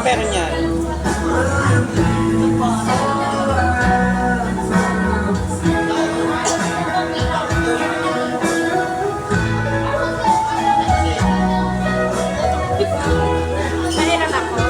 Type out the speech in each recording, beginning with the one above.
meron yan. Mahirap ako.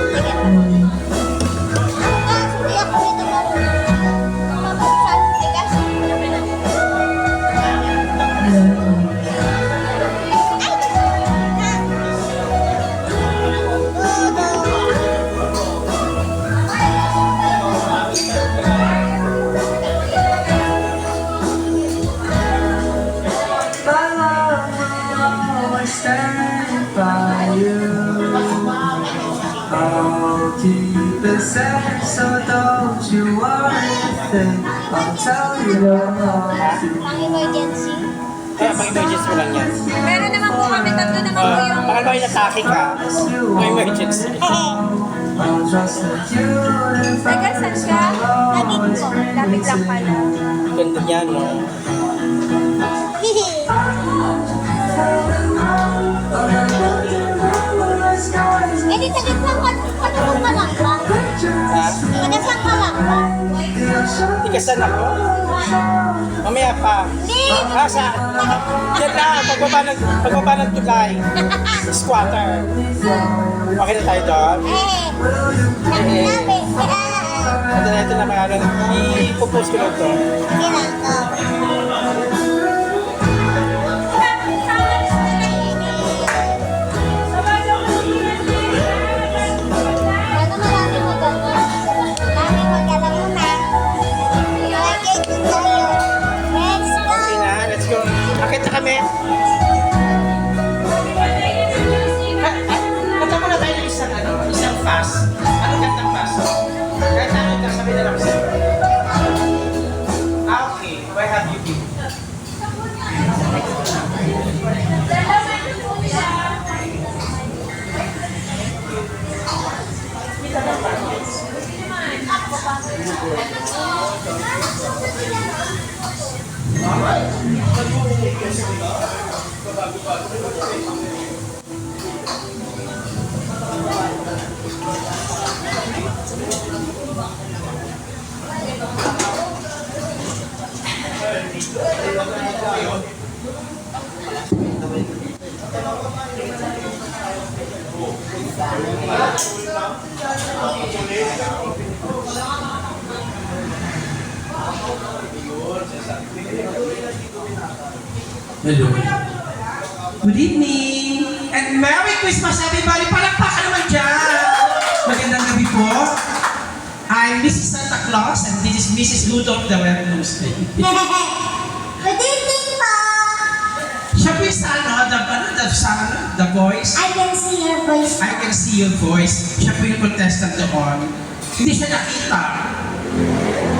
I'll keep it safe, so don't you worry a thing. I'll tell you all. Pang-emergency? Kaya pang-emergency mo lang yan. Meron naman po kami, tatlo naman po yung... Baka ba yung atake ka? Pang-emergency. I'll trust that you and Taga, saan ka? Naging po. Lapit lang pala. Ganda niya, no? Eh, di taga-sang ka lang ba? Ha? Taga-sang ka lang ba? Ikasan ako? Mamaya pa. Hindi! Sa... Diyan lang, pagbaba ng tulay. Squatter. Okay na tayo doon? Nabi. Ito na mga i-propose ko lang to. Sige lang to. Ano marami maganda? Marami maganda muna. Okay, tayo. Let's go! Okay na, let's go. Akit na kami. Kanta muna tayo ng isang fast. Ano kantang fast? Kahit ano kasabi na lang sa'yo. Okay. Where have you been? Hello. Good evening and Merry Christmas everybody! Palakpakan naman dyan! Magandang gabi po. I'm Mrs. Santa Claus and this is Mrs. Rudolph the Red-Nosed Reindeer. Good evening po! Siya po yung the voice. I can see your voice. I can see your voice. Siya po yung contestant doon. Hindi siya nakita.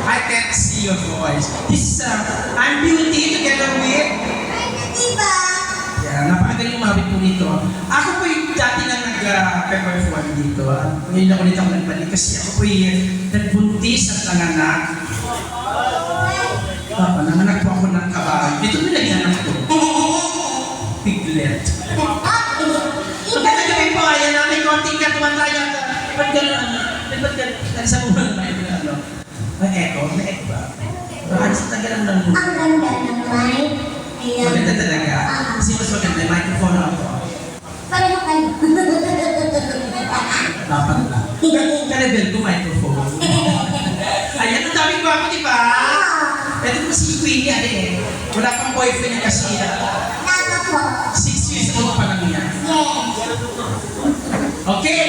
I can see your voice. This is I'm Beauty together with... Diba? Yeah, napakagaling umabit po nito. Ako po yung dati na nag-perform dito. Ngayon ako dito ako nagbalik kasi ako po yung nagbuntis at nanganak. Nanganak po ako ng kabahay. Ito nilagyan ako. Piglet. Magandang gabi po. Ayan namin konting katuwan tayo. Ba't gano'n? Ba't gano'n? Sa muna na ito ano? May echo? May echo ba? Bakit sa tagal lang ng Ang ganda ng mic. Ayan. maganda talaga. Kasi mas maganda yung microphone ako. Pareho kayo. Dapat lang. Ka-level ko microphone. Ayan, ang daming gwapo, di ba? Ito po si Queenie, eh. Wala pang boyfriend niya kasi Tama po. 6 years old pa lang yan. Yes. Okay!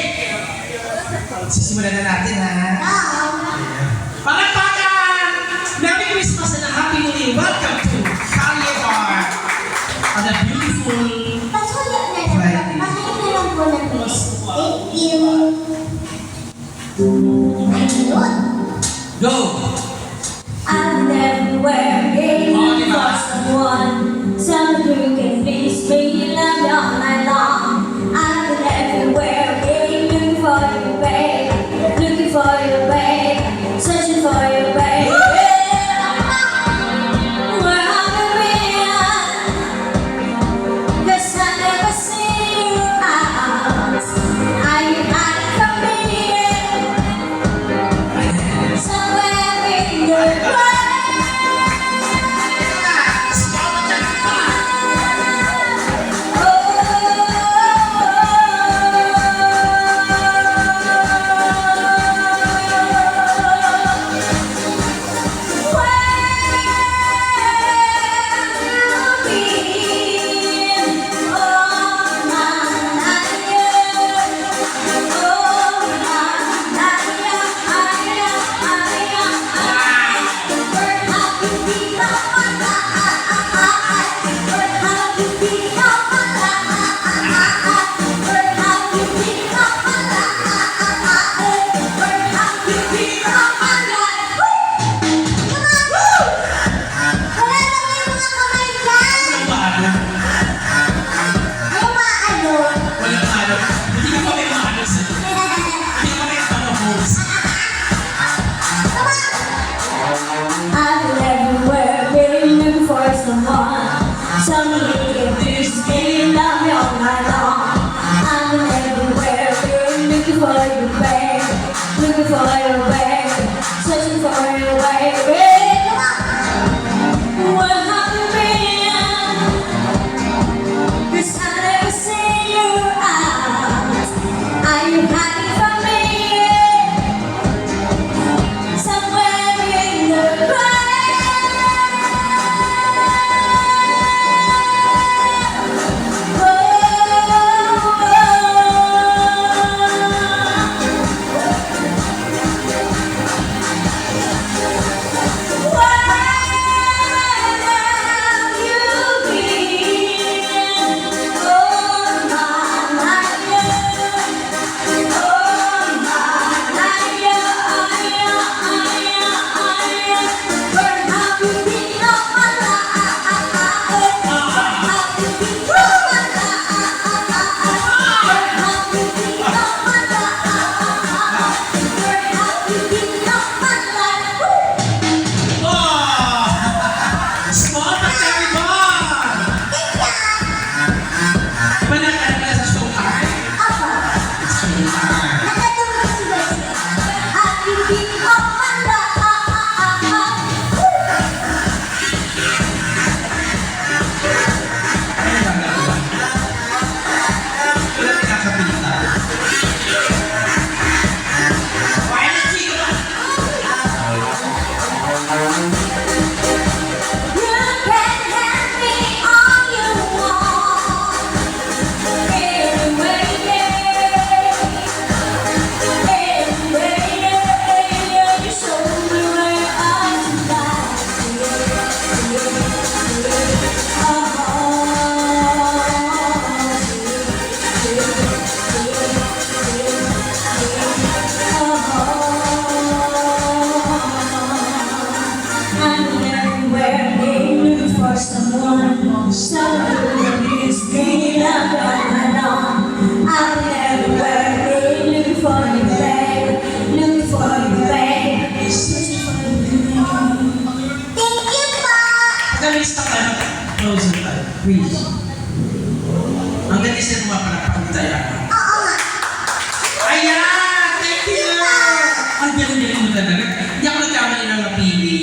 Sisimulan na natin, ha? Palakpakan! Merry Christmas and a Happy New Year! Welcome to Kalye Bar on a beautiful Pasulat na lang. Friday. Pakain na lang po ng music. Thank you. Ayun. Go! I'm everywhere, waiting for someone. Somebody who can please me, love me all night long. I've been everywhere, looking for you, babe. Looking for you, babe. Searching for you, babe. Where have you been? 'Cause I never see you out. Are you hiding from me? ano. Hindi ka pa may mga ano sa... Hindi ka pa may mga host. I've been everywhere, been looking for someone. Somebody can please me, love me all night long. I've been everywhere, been looking for you, babe. Looking for you, babe. Searching for you, babe. Where have you been? 'Cause I never seen you out. Are you hiding from me? Somewhere in the crowd. Small but very fun! Diba nag-ano sa showtime? Showtime. Ano yung gagawin? Wala pinakapita. Why not you? Someone is bringing up along. I'm everywhere, looking for you, babe. Looking for you, babe. Searching for you, babe. Thank you po. Pag-alista ka na, close it tayo. Please. Ang ganda sila mga palakpagtaya. Oo nga. Ayan! Thank you! Ang galing mo talaga. Hindi ako nagkamali ng napili.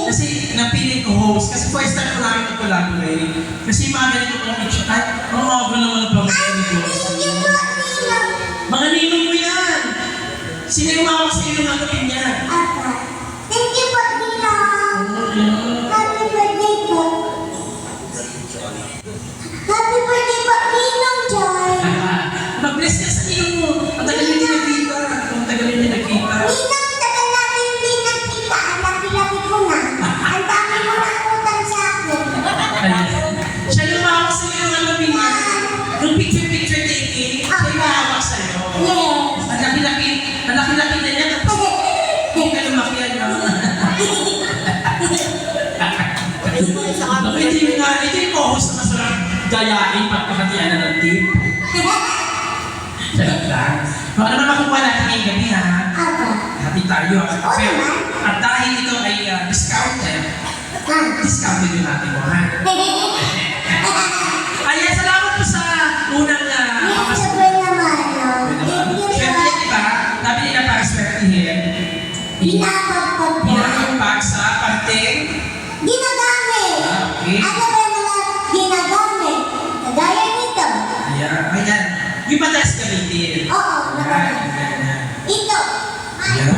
Kasi napili ko host. Kasi first time ko namin mag-collaborate. Kasi mga ganito ko ng picture. Ay, ang mga naman ang pamilya ni Diyos. Thank you po, Ninong. Mga ninong mo yan! Sino yung mawak sa iyo ng hanapin niya? Apa. Thank you po, Ninong. Happy birthday po. Happy birthday po, Ninong Joy. Mag-bless ka sa ninong mo. Ang tagal hindi nagkita. Ang tagal hindi nagkita. Ninong, tagal natin hindi nagkita. Ang laki-laki ko na. Ang dami mo na utang sa akin. Ayan. Siya yung mawak sa iyo ng hanapin niya. Yung picture-picture taking, siya yung mawak sa iyo. Yes. Ang laki-laki na niya. Tapos, hindi ka lumaki yan. Ito yung co-host na masarap gayain pagpakatiyan na ng tip. Sarap lang. Baka naman makuha natin ngayong gabi ha. Apa. Hati tayo ha. Oo Pero, naman. at dahil ito ay discounted, discounted yung natin mo ha. Ayan, salamat po sa unang Yes, sabay naman, no? Thank you Swerte po. yan, diba? Sabi nila para swertihin. Pinapagpag po. Pinakapag sa parting. Ginagamit. Okay. Ano ba yung mga ginagamit? Kagaya nito. Ayan. Yung madalas gamitin. Oo, Ayan, nagamit. ayan, ayan. Ito. Ayan.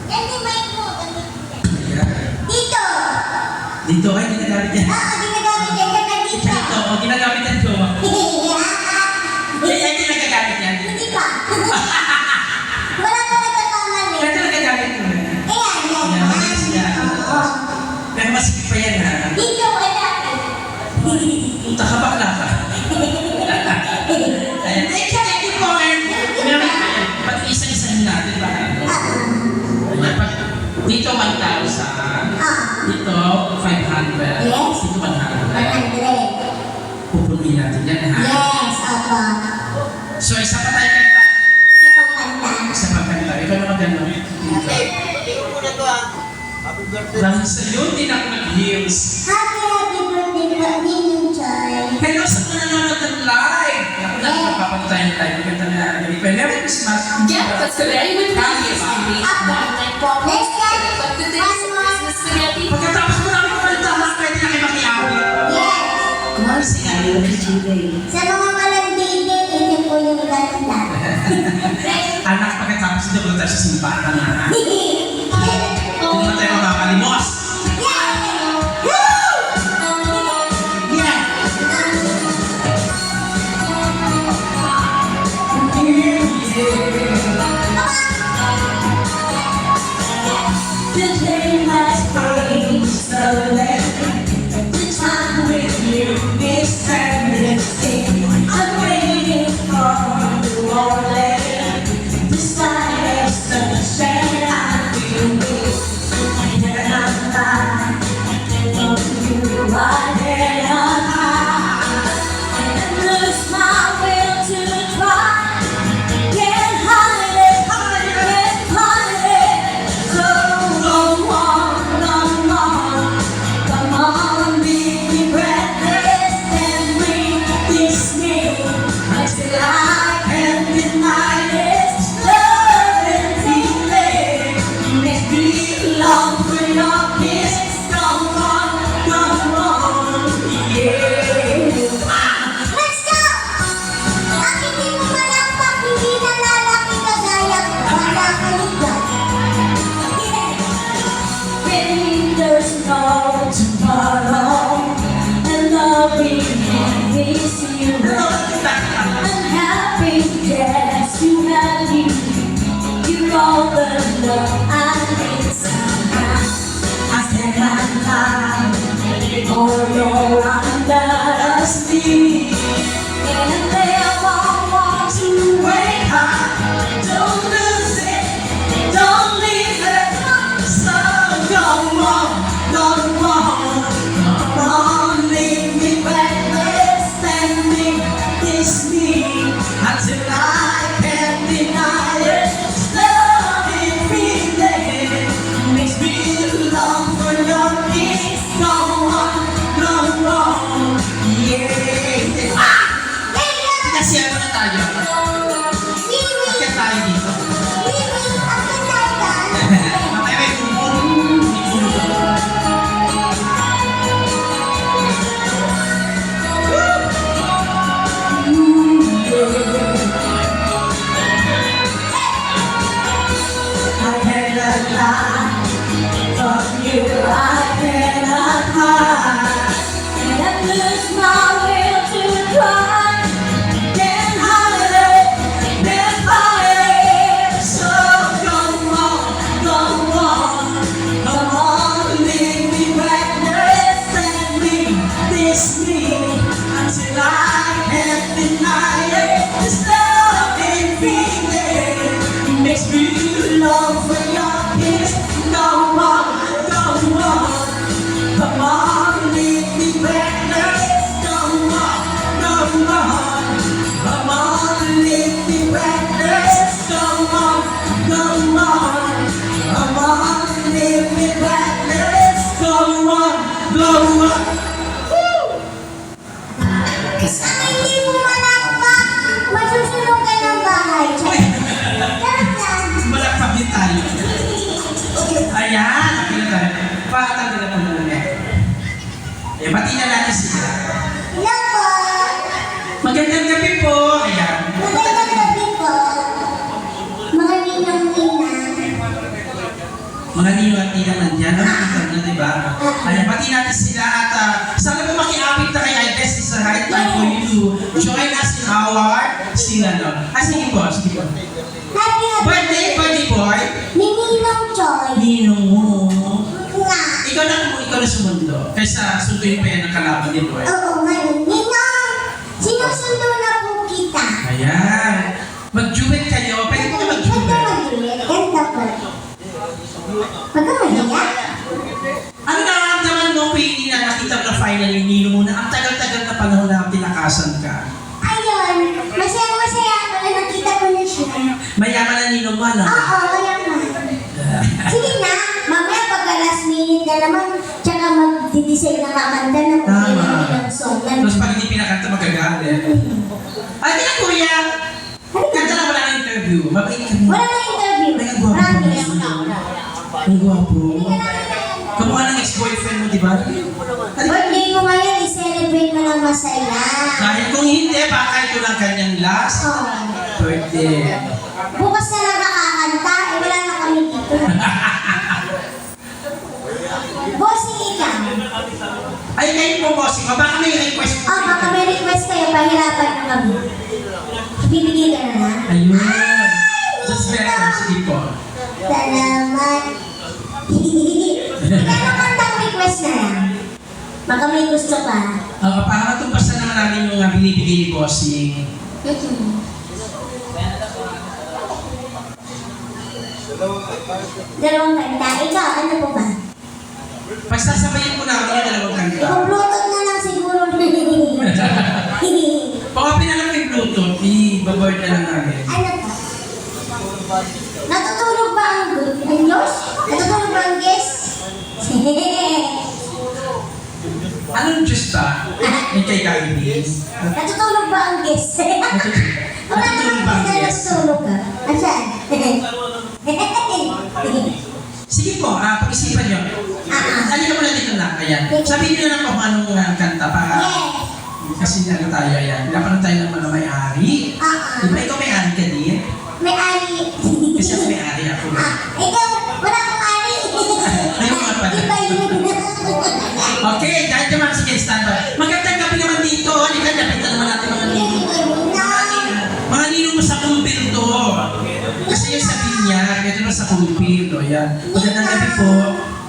Yan yung mic mo. Gamit yan. Ayan. Dito. Dito kayo ginagamit yan. Oo, ginagamit yan. Saka dito. Ito, ginagamit yan ko. Yan yung nagagamit yan. Hindi pa. Wala pa nagkakamali. Yan yung nagagamit mo. Ayan, yan. Yan, madalas yan. Oo. Pero masikip pa yan ha. Dito, wala. Punta ka bakla ka. Ayan, thank you po. And, meron pa yan. Pati isa-isahin natin ba? Oo. So, isa pa tayo kanta. Sa pagkanta. Isa pa kanta. Ikaw naman gano'n. Dahil sa'yo, hindi na ako nag-heels. Happy birthday po, Ninong Choy. Hello sa mga nanonood ng live. Ako na magpapanood tayo ng live. Maganda na gabi pa. Merry Christmas. Yeah, that's correct. With Happy spaghetti. Let's get But today is one more. Christmas spaghetti. Pagkatapos mo namin kumanta, pwede na kayo makiawi. Yes. Kumari sila. Sa mga malandili, ito po yung ganda. Anak, pagkatapos ito, punta tayo sa simbahan na. Hindi na tayo makakalimos. Yeah. The day has been stolen. The time with you is endlessly. I'm waiting for the morning. The sun is sunshine. I feel it. And I'm fine. From you, I cannot hide. And lose my will to try. Can't hide it, can't hide it. So come on, make me breathless and bring this me until I can deny this love and feeling. Make me long for your kiss. Come on, yeah. Let's go! Ang hindi mo malakpak, hindi na lalaki kagaya ko. Wala ka ligat. When there's no tomorrow and loving is you, I'm happy, yes, you have you. You're all the love I need somehow. I cannot lie, for you're under asleep. And there won't want to wake up. Don't lose it, don't leave it. So come on, leave me breathless and make this me until I can deny it. Loving feeling makes me long for your kiss. Come on, yeah. Kasi ano na tayo? Bakit tayo dito? Mamaya may bumong. I cannot lie from you. I cannot hide, and I lose my will to try. Can't hide it, can't hide it. So come on, leave me breathless and leave this me until I can't deny it. This loving feeling makes me long for your kiss. Come on, leave me breathless. Come on, leave me breathless. Come on, leave me breathless. Come on. Ang hindi mo malakpak, masusunod ka ng bahay. Uy! Charot lang. Malakpak din tayo. Ayan, okay na tayo. Patanggal na po muna. Eh, pati na natin sila. Hello po. Magandang gabi po. Ayan. Magandang gabi po. Mga ninang-ninang. Mga ninyo at ninang nandiyan. Nakikita na, di ba? Ayan, pati natin sila at sana po makiapit na kay I guess it's the right time for you to join us in our sing-along. Sige po, sige po. Happy Birthday boy. ni Ninong Choy. Ninong mo. Nga. Ikaw na sumundo. Kaysa sunduin pa yan ang kalaban ni Boy. Oo nga. Ninong, sinusundo na po kita. Ayan. Mag-duet kayo. Pwede po kayo mag-duet. Ganda po. Magkamaya? Ano nararamdaman mo, Queenie, na nakita mo na finally Nino mo na ang tagal-tagal na panahon na tinakasan ka? Ayun, masaya-masaya ako ninong mo, ano? Oo, kaya nga. Sige na, mamaya pagka last minute na naman, tsaka mag-design na kakanta na kung Tama. kailan ng song. Tapos pag hindi pinakanta, magagalit. Ay, kaya kuya! Kanta na wala ng interview. Mabait ka mo. Wala na interview. Ay, ang gwapo. Promise. Ang gwapo. Hindi ka namin na- Kamukha ng ex-boyfriend mo, di ba? Birthday mo ngayon, i-celebrate mo ng masaya. Dahil kung hindi, baka ito lang kanyang last Oh. birthday. Bukas na lang kakakanta, eh wala na kami dito. Bossing ikaw. Ay, kayo po, bossing. Baka may request po. Oh, baka may request kayo, pahirapan na kami. Bibigay ka na na. Ayun. That's better. Sige po. Salamat. Pero kantang request na lang. Baka may gusto pa. Para matumpasan naman namin yung binibigay ni bossing. Dalawang kanta. Ikaw, ano po ba? Pagsasabayin po namin yung dalawang kanta. Ipag-bluetooth na lang siguro. Pag-open na lang yung Bluetooth, i-board na lang namin. Ano to? Natutulog ba ang Diyos? Natutulog ba ang guest? Anong Diyos ba? Yung kay Gabi. Natutulog ba ang guest? Wala Natutulog ba naman ang guest na guest? natutulog ka. Asan? Sige po, pag-isipan nyo. Halika mo na dito na. Ayan. Sabihin nyo na lang kung anong kanta para... Yes. Kasi ano tayo, ayan. Pinapanood tayo ng mga may-ari. Di ba ikaw may-ari ka din? May ari. Kasi ako may-ari ako. Ikaw, wala kang ari. Ayun nga pala. Iba yun. Okay, dahil naman sige, standby. Magandang gabi naman dito. Halika, lapitan naman natin mga ninong. Mga ninong mo sa kumpil to. Kasi yung sabi niya, ito na sa kumpil. O yan. Magandang gabi po.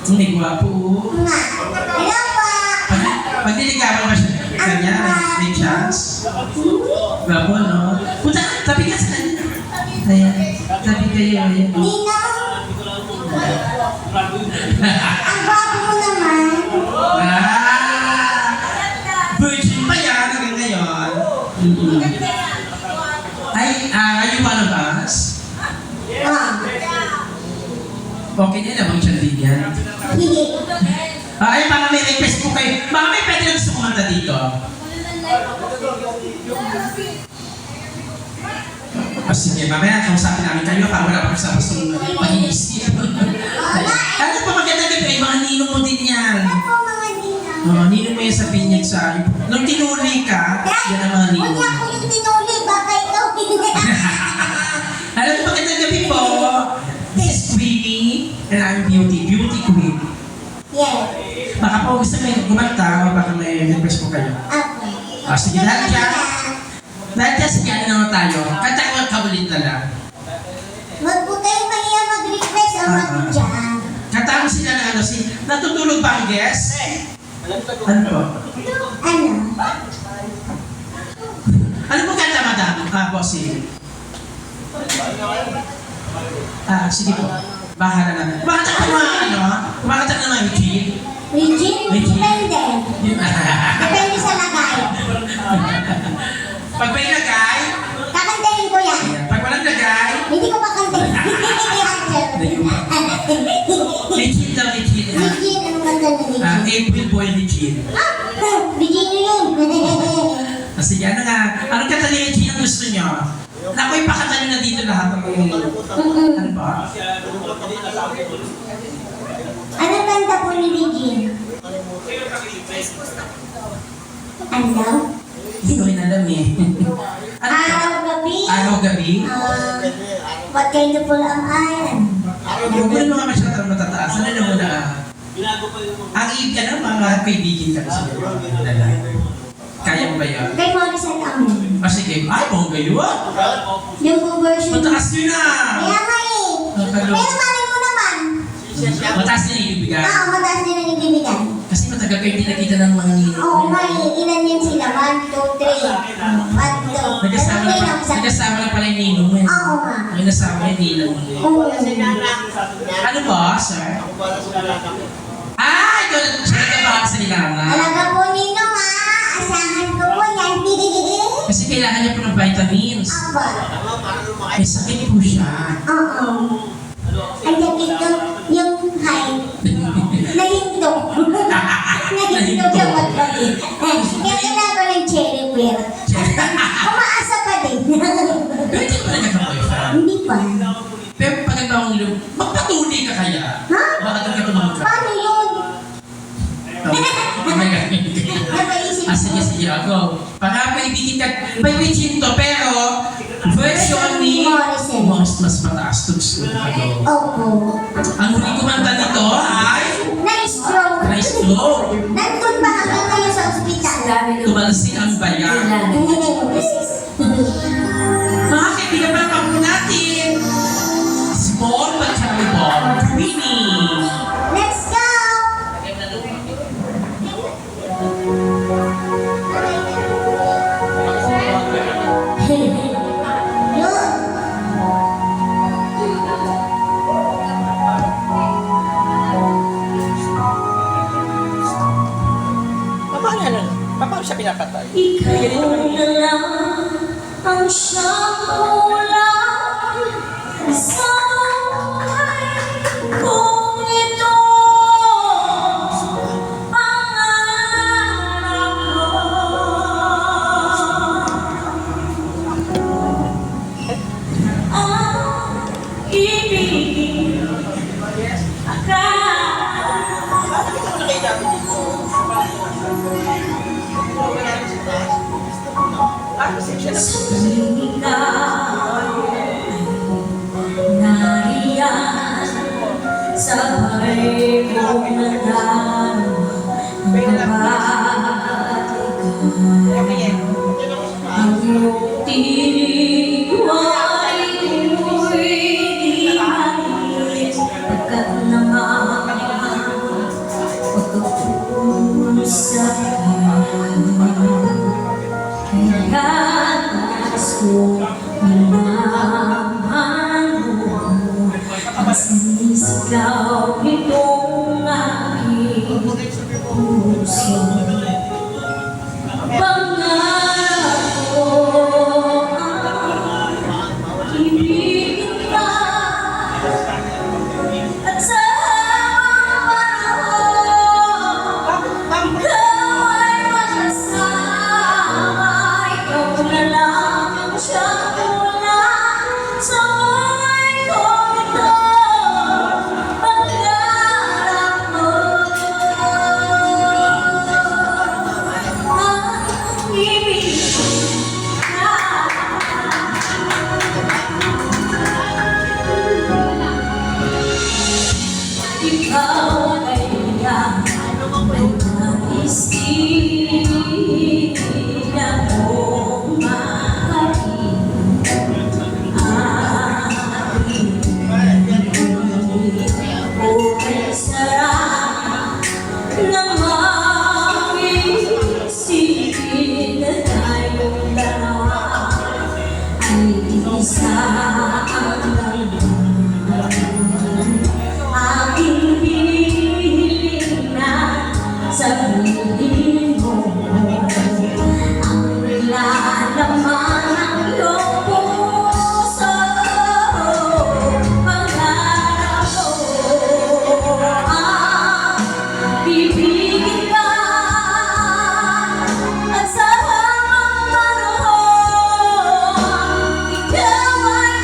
May gwapo. Hello pa. Pag niligawan mo siya, kanya, may chance. Gwapo, no? Punta, tabi ka sa kanya. Ayan, tabi kayo. Ayan. Ninong. Ang bago mo naman. Virgin pa yan hanggang ngayon. Ay, are you one of us? Okay din naman siya din yan. Ay, baka may request po kayo. Baka may pwede na gusto kumanta dito. Sige, mamaya kausapin namin kayo para wala pa sa gusto mag-iisip. Ano po maganda din kayo, mga ninong mo din yan. Ako mga ninong. Ninong mo yan sa binyag sa... Nung tinuli ka, yan ang mga Huwag ninong. niya ako yung tinuli, baka ikaw Alam mo, magandang gabi po. This is Queenie, and I'm Beauty Queen. Yeah. Baka po gusto may kumanta o baka may request po kayo. Ako. Sige, dahil dyan. Dahil dyan, sige, ano naman tayo? Kanta ko ang kabulit na lang. Wag po kayo mahiya mag-request o mag-jam. Kanta mo sila na ano, natutulog ba ang guest? Ano po? Ano? Ano po kanta, madam? Bossy. Sige po. Bahala na. Kumakanta ka naman, ano? Kumakanta ka naman, Eugene. Regine? Depende. Depende sa lagay. Pag may lagay, Kakantahin ko yan. pag walang lagay, Hindi ko pa kantahin. Regine daw, Regine. Regine, anong kanta na Regine? April Boy Regine. Regine yun. Sige, ano nga? Anong kanta ni Regine ang gusto niyo? Naku, ipakanta niyo na dito lahat ng ano ba? Anong kanta po ni Regine? Ano? Hindi ko rin alam eh. Ano ba? Araw-gabi? Araw-gabi? What kind of full am I? Huwag mo rin mga masyadong matataas. Ano na muna? Ang ano, mga kaibigan ka kasi. Kaya mo ba yan? Kay Morrison Amen. Sige. Ay, bongga yun. Yung po version. Mataas yun na. Kaya nga eh. Pero malay mo naman. Mataas na yung ibigay. Mataas din ang ibibigay. Kasi matagal kayo hindi nakita ng mga ninong. Oo nga eh. Ilan yun sila? 1, 2, 3. 1, 2. Nagkasama na pala yung ninong mo. Oo nga. Ay, nasama yung ninong mo. Oo. Ano ba, sir? Ikaw na siya nagkabahag sa nilaman. Talaga po ninong ha. Asahan ko po yan. Kasi kailangan niya po ng vitamins. Aba. May sakit po siya. Oo. Ang sakit yung height. Nahinto. Nahinto siya magpapit. Kaya kailangan ko ng cherry beer. Umaasa pa din. Pero hindi ko pa nagkaka-boyfriend. Hindi pa. Pero paganda akong ilong, magpatuloy ka kaya? Ha? Baka doon ka tumangka. Paano yun? Oh my God. Napaisip Ah, sige, sige, ako. Para paibigin ka, may bitchin to, pero version ni Morrison. mas mataas to gusto ako. Opo. Ang huling kumanta nito ay Na-stroke. Na-stroke. Nandun ba hanggang ngayon sa ospital? Tumalsik ang bayan. Mga kaibigan, palakpak po natin. Small but terrible. Winnie. Let's go! Yun. Paano siya pinapatay? Ikaw na lang ang siyang ulan sa buhay kung ito pangarap ko. Ang ibig nariyan sabay mo na lang ang iyong tiniway ko'y di malis pagkat naman pagkakusap kaya nais ko malaman mo ang sinisigaw nitong aking puso. Pangarap ko ang ibigin ka at sa panahon ikaw ay makasama. Ikaw na lang ang siyang ulan sa buhay ko ito. Pangarap mo ang ibig na. Ikaw ay iyang nais din akong mahalin. Ang sarap ng mag-isipin na tayong dalawa ay isang aking hinihiling na sabihin mo ang nilalaman ng iyong puso. Pangarap ko ang bibigin ka at sa habang panahon ikaw ay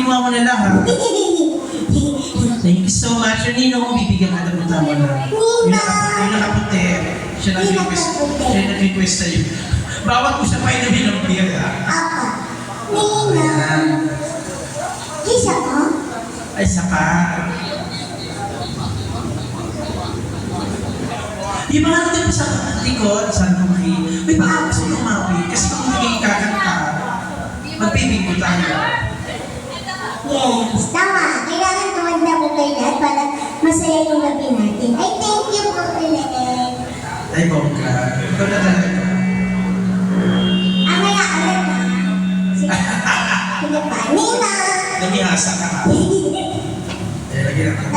kinuha mo na lahat. Thank you so much. Yung ninong mo, bibigyan ka ng mo na. Yung nakaputi. Siya nag-request sa'yo. Bawat ko siya pa inumin ng beer, ha? Apa. Nina. Kisa mo? Ay, saka. Yung mga natin sa likod, sa lumahi, may baka gusto lumawi. Kasi kung hindi kakanta, magpipingo tayo. Yes, tama. Kailangan tumanda mo kayo lahat para masaya yung gabi natin. Ay, thank you po ulit. Ay, bongga. Ikaw na talaga. Amaya ulit na. Sige. Sige pa. Nina! Namihasa ka ha. Eh, lagyan natin.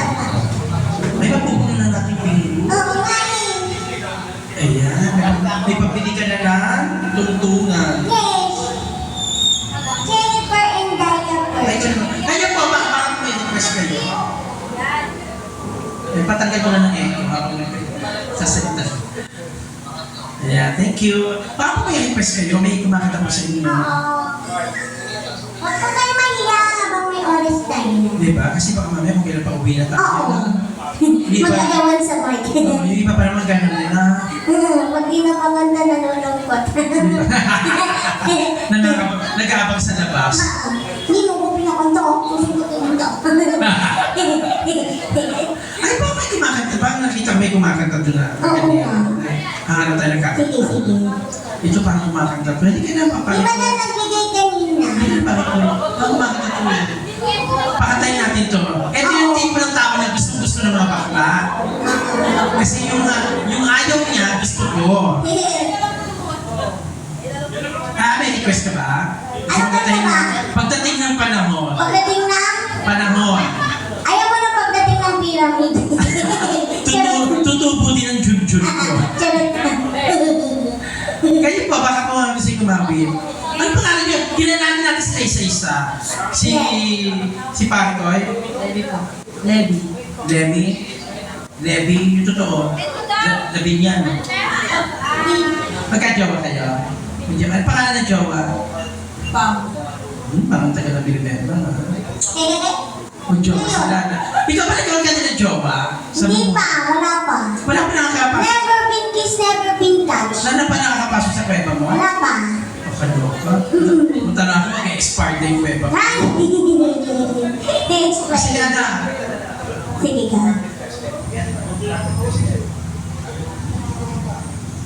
May mapupuno na natin pinto. Oo nga eh. Ayan, may pabili ka na ng tuntungan. Yes. Jennifer and Diaper. Ay, kaya po, bakit may request kayo? Eh, patanggal ko na ng echo habang sasalita. Ayan, thank you. Bakit may request kayo? May kumakanta po sa inyo. Oo. Huwag po kayo mahiya habang may oras tayo. Di ba? Kasi baka mamaya kung kailan pa uwi na tayo. Oo. Di ba? Mag-agawan sa mic. Yung iba pa naman gano'n nila. Pag di na paganda, nalulungkot. Nag-aabang sa labas. Hindi mo ko pinakanta ko. Pusin ko pinakanta ko. Ay, bakit kumakanta? Bakit nakita may kumakanta doon na? Oo nga. Hanap tayo ng kakanta. Sige, sige. Ito parang kumakanta. Pwede ka na Di mapapalito. ba na nagbigay kanina? Parang kumakanta to. Pakatayin natin to. Ito yung tipo ng tao na gusto ng mga bakla. Kasi yung ayaw niya, gusto ko. May request ka ba? Ano ka ba? Pagdating ng panahon. Pagdating ng... Panahon. Ayaw mo na pagdating ng pyramid. Tutubo din ang jun-jun ko. Charot. Kayo po, baka po ang gusto yung kumawin. Ano pangalan niyo? Kilalanin natin sila isa-isa. Si Paritoy? Levi, yung totoo. Labinyan. Magka-jowa kayo? Ano pangalan ng jowa? Parang tagal na binibemba. Kung jowa sila na. Ikaw ba nagkaroon ka ng jowa? Hindi pa, wala pa. Wala pa nakakapasok. Never been kissed, never been touched. Wala pa nakakapasok sa kweba mo? Wala pa. Pakaloka. Punta na ako, mag-expire na yung kweba mo. Kasi na. Sige ka.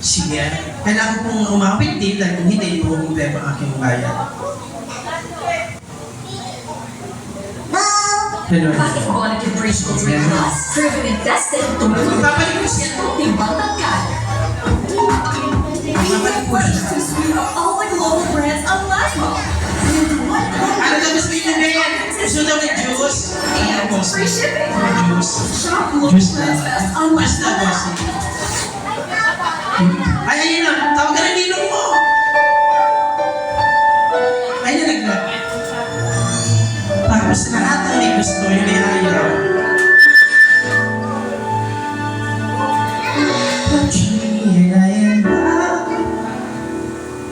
Sige. Kailangan kong umapit din dahil kung hindi, hindi ko problema ang aking bayan. Go! Hello. Bakit mo na kibrisco rin us? Proven and tested, tumulong Babalik ko siya. timbang tangkad. Babalik ko siya. So sweet of all the global brands on Lasmo. Ano daw gusto yun na yan? Gusto daw ng juice? And free shipping. Juice. Shop global Juice na. brands best on Juice na, Lasmo. boss. Ay, ayun na. Tawag ka na ninong mo. Ay, nalaglag. Tapos lahat ng may gusto, yun ay ayaw. Here I am now,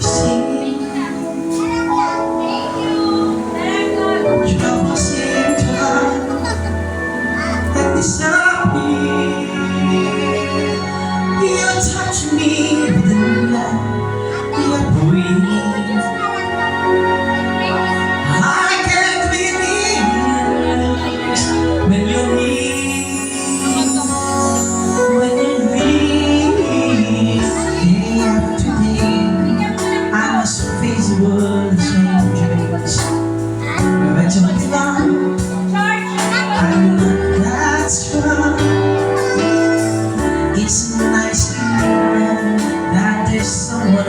singing troubles in time and disappear. You touch me with the light, you breathe. I can't believe when you're near, when you leave, day after day. I must face the world changes. But to belong, I'm not that strong. It's nice to know that there's someone